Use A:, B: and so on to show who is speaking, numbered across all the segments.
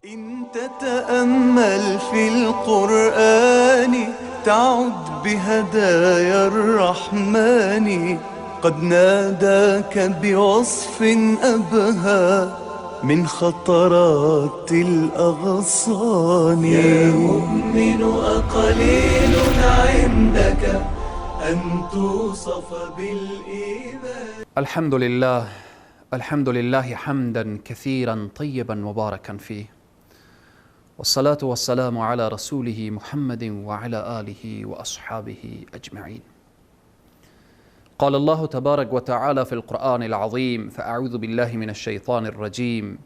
A: إن تتأمل في القرآن تعد بهدايا الرحمن قد ناداك بوصف أبهى من خطرات الأغصان. يا مؤمن أقليل عندك أن توصف بالإيمان.
B: الحمد لله حمدا كثيرا طيبا مباركا فيه، والصلاة والسلام على رسوله محمد وعلى آله وأصحابه أجمعين. قال الله تبارك وتعالى في القرآن العظيم: فأعوذ بالله من الشيطان الرجيم،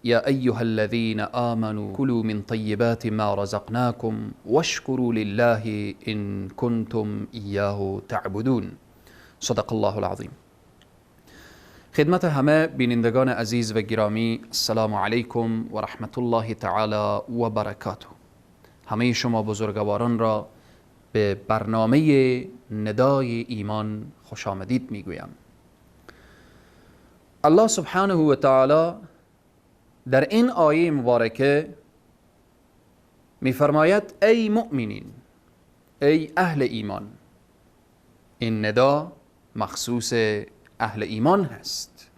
B: يا أيها الذين آمنوا كلوا من طيبات ما رزقناكم واشكروا لله إن كنتم إياه تعبدون. صدق الله العظيم. خدمت همه بینندگان عزیز و گرامی، السلام علیکم و رحمت الله تعالی و برکاته. همه شما بزرگواران را به برنامه ندای ایمان خوش آمدید میگویم. الله سبحانه و تعالی در این آیه مبارکه میفرماید: ای مؤمنین، ای اهل ایمان. این ندا مخصوص اهل ایمان هست،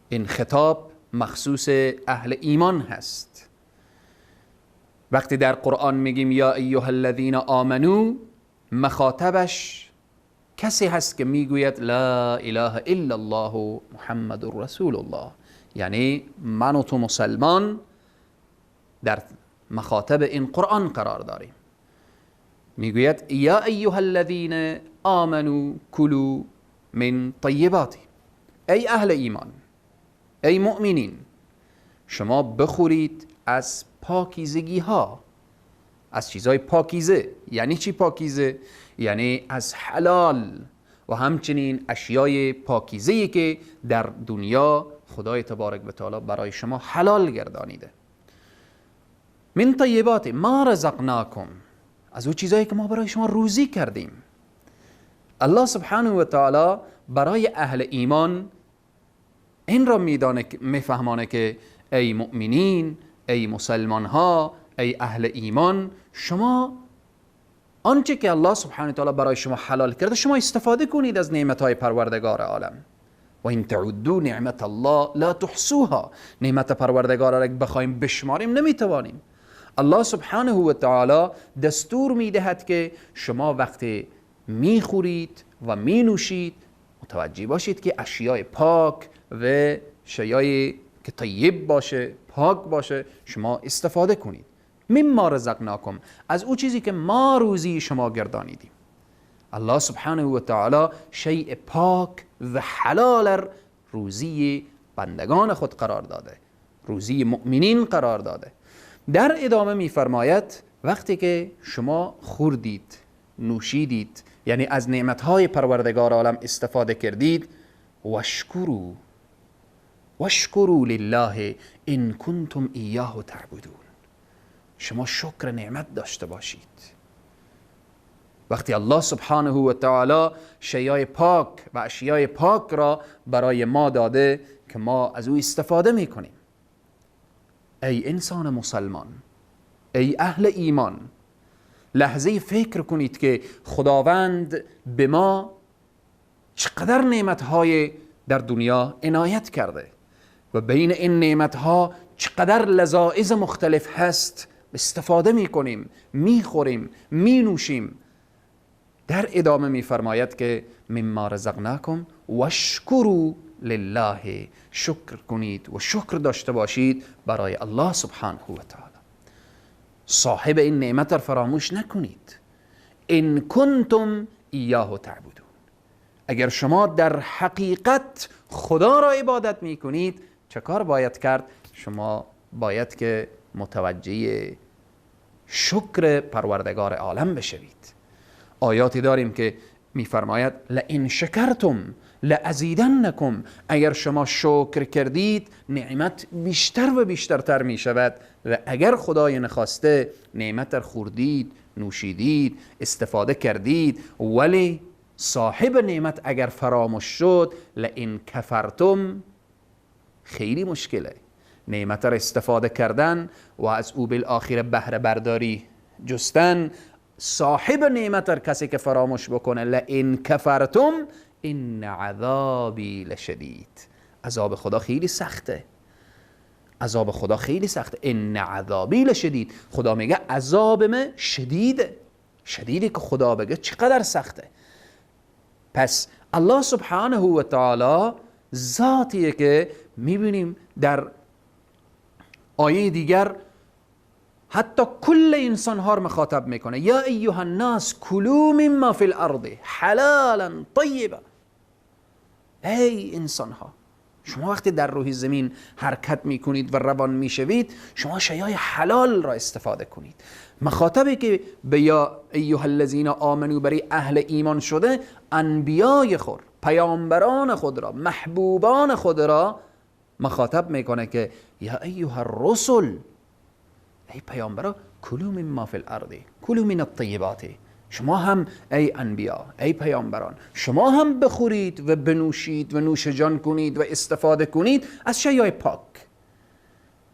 B: این خطاب مخصوص اهل ایمان هست. وقتی در قرآن میگیم یا ایها الذین آمنو، مخاطبش کسی هست که میگوید لا اله الا الله محمد رسول الله، یعنی من و تو مسلمان در مخاطب این قرآن قرار داریم. میگوید یا ایها الذین آمنو کلوا من طیباتی، ای اهل ایمان، ای مؤمنین، شما بخورید از پاکیزگی ها، از چیزهای پاکیزه. یعنی چی پاکیزه؟ یعنی از حلال و همچنین اشیای پاکیزه‌ای که در دنیا خدای تبارک و تعالی برای شما حلال گردانیده. من طیبات ما رزقناکم، از او چیزایی که ما برای شما روزی کردیم. الله سبحانه و تعالی برای اهل ایمان این را میفهمانه که ای مؤمنین، ای مسلمان ها، ای اهل ایمان، شما آنچه که الله سبحانه و تعالی برای شما حلال کرده شما استفاده کنید از نعمتهای پروردگار عالم. و این تعدوا نعمت الله لا تحصوها، نعمت پروردگار را بخوایم بشماریم نمیتوانیم. الله سبحانه و تعالی دستور میدهد که شما وقتی میخورید و مینوشید متوجه باشید که اشیای پاک و شیای که طیب باشه، پاک باشه، شما استفاده کنید. مما رزقناکم، از او چیزی که ما روزی شما گردانیدیم. الله سبحانه و تعالی شیء پاک و حلال روزی بندگان خود قرار داده، روزی مؤمنین قرار داده. در ادامه میفرماید وقتی که شما خوردید، نوشیدید، یعنی از نعمتهای پروردگار عالم استفاده کردید، واشکروا لله ان کنتم ایاه تعبدون، شما شکر نعمت داشته باشید. وقتی الله سبحانه و تعالی شیای پاک و اشیای پاک را برای ما داده که ما از او استفاده میکنیم. ای انسان مسلمان، ای اهل ایمان، لحظه فکر کنید که خداوند به ما چقدر نعمتهای در دنیا عنایت کرده و بین این نعمتها چقدر لذائذ مختلف هست، استفاده میکنیم، میخوریم، مینوشیم. در ادامه میفرماید که مما رزقناکم واشکروا لله، شکر کنید و شکر داشته باشید برای الله سبحانه و تعالی. صاحب این نعمت را فراموش نکنید. ان کنتم ایاه تعبدون، اگر شما در حقیقت خدا را عبادت میکنید چه کار باید کرد؟ شما باید که متوجه شکر پروردگار عالم بشوید. آیاتی داریم که میفرماید لئن شکرتم لازیدنکم، اگر شما شکر کردید نعمت بیشتر و بیشترتر می شود و اگر خدای نخواسته نعمت را خوردید، نوشیدید، استفاده کردید، ولی صاحب نعمت اگر فراموش شد لئن کفرتم، خیلی مشکله. نعمت را استفاده کردن و از او بالآخره بهره برداری جستن. صاحب نعمت را کسی که فراموش بکنه، لئن کفرتم ان عذابی لشدید، عذاب خدا خیلی سخته، عذاب خدا خیلی سخته. ان عذابی لشدید، خدا میگه عذاب من شدیده. شدیدی که خدا بگه چقدر سخته. پس الله سبحانه و تعالی ذاتیه که میبینیم در آیه دیگر حتی کل انسان ها رو مخاطب میکنه. یا ایها الناس کلوا مما فی الارض حلالا طیبا. ای انسان ها، شما وقتی در روی زمین حرکت میکنید و روان میشوید، شما شیای حلال را استفاده کنید. مخاطبی که به یا ایها الذین آمنو برای اهل ایمان شده، انبیای خود، پیامبران خود را، محبوبان خود را مخاطب میکنه که یا ایها الرسل، ای پیامبران، کلوا مما فی الارض کلوا من الطیبات. شما هم ای انبیا، ای پیامبران، شما هم بخورید و بنوشید و نوش جان کنید و استفاده کنید از شیای پاک.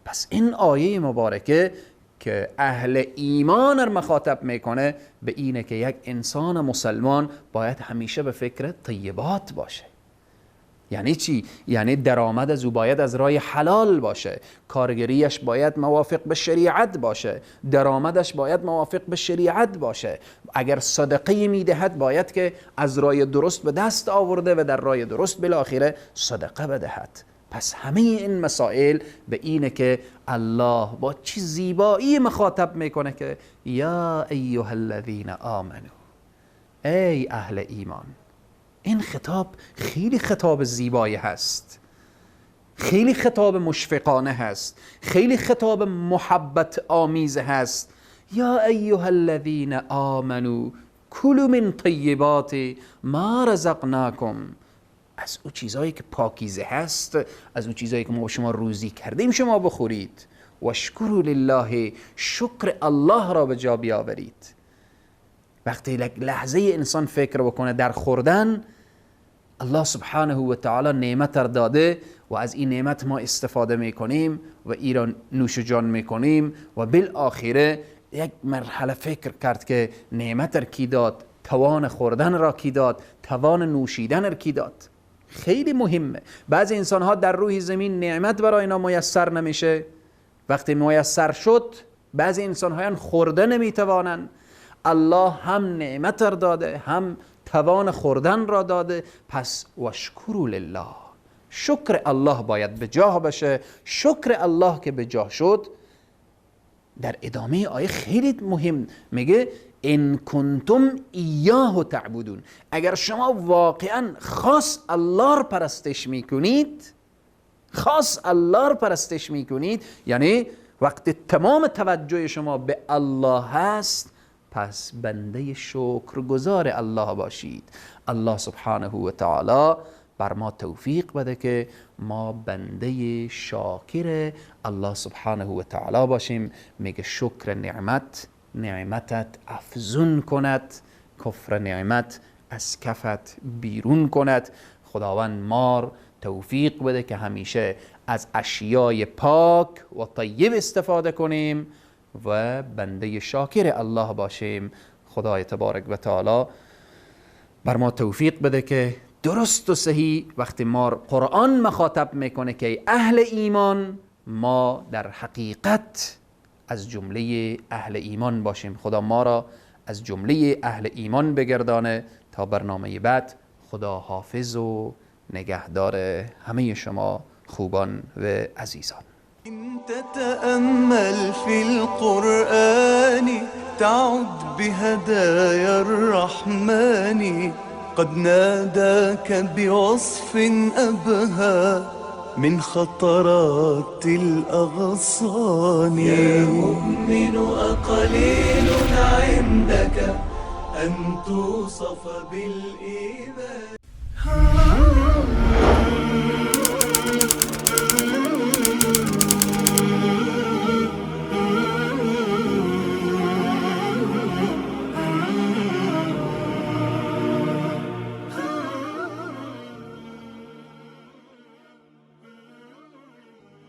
B: پس این آیه مبارکه که اهل ایمان را مخاطب میکنه به اینه که یک انسان مسلمان باید همیشه به فکر طیبات باشه. یعنی چی؟ یعنی درآمد از او باید از راه حلال باشه، کارگریش باید موافق به شریعت باشه، درآمدش باید موافق به شریعت باشه. اگر صدقه میدهد باید که از راه درست به دست آورده و در راه درست بالاخره صدقه بدهد. پس همه این مسائل به اینه که الله با چه زیبایی مخاطب میکنه که یا ایها الذین آمنو، ای اهل ایمان. این خطاب خیلی خطاب زیبایی هست، خیلی خطاب مشفقانه هست، خیلی خطاب محبت آمیز هست. یا ایها الذین آمنو کلوا من طیبات ما رزقناکم. از او چیزایی که پاکیزه هست، از او چیزایی که ما شما روزی کردیم شما بخورید. واشکروا لله، شکر الله را به جا بیاورید. وقتی لحظه انسان فکر بکنه در خوردن، الله سبحانه و تعالی نعمت را داده و از این نعمت ما استفاده میکنیم و ایران نوش جان میکنیم و بالآخره یک مرحله فکر کرد که نعمت را کی داد، توان خوردن را کی داد، توان نوشیدن را کی داد. خیلی مهمه. بعضی انسان ها در روی زمین نعمت برای اینا میسر نمیشه، وقتی میسر شد بعضی انسان ها خورده نمیتوانند. الله هم نعمت را داده، هم توان خوردن را داده. پس واشکروا لله، شکر الله باید به جا بشه. شکر الله که به جا شد، در ادامه آیه خیلی مهم میگه ان کنتم ایاه تعبدون. اگر شما واقعا خاص الله را پرستش میکنید، خاص الله را پرستش میکنید، یعنی وقتی تمام توجه شما به الله هست، پس بنده شکرگزار الله باشید. الله سبحانه و تعالی بر ما توفیق بده که ما بنده شاکر الله سبحانه و تعالی باشیم. میگه شکر نعمت نعمتت افزون کند، کفر نعمت از کفت بیرون کند. خداوند ما توفیق بده که همیشه از اشیای پاک و طیب استفاده کنیم و بنده شاکر الله باشیم. خدای تبارک و تعالی بر ما توفیق بده که درست و صحیح وقتی ما قرآن مخاطب میکنه که اهل ایمان، ما در حقیقت از جمله اهل ایمان باشیم. خدا ما را از جمله اهل ایمان بگردانه. تا برنامه بعد، خدا حافظ و نگهدار همه شما خوبان و عزیزان.
A: إن تتأمل في القرآن تعد بهدايا الرحمن قد ناداك بوصف أبهى من خطرات الأغصان. يا مؤمن أقليل عندك أن توصف بالإيمان.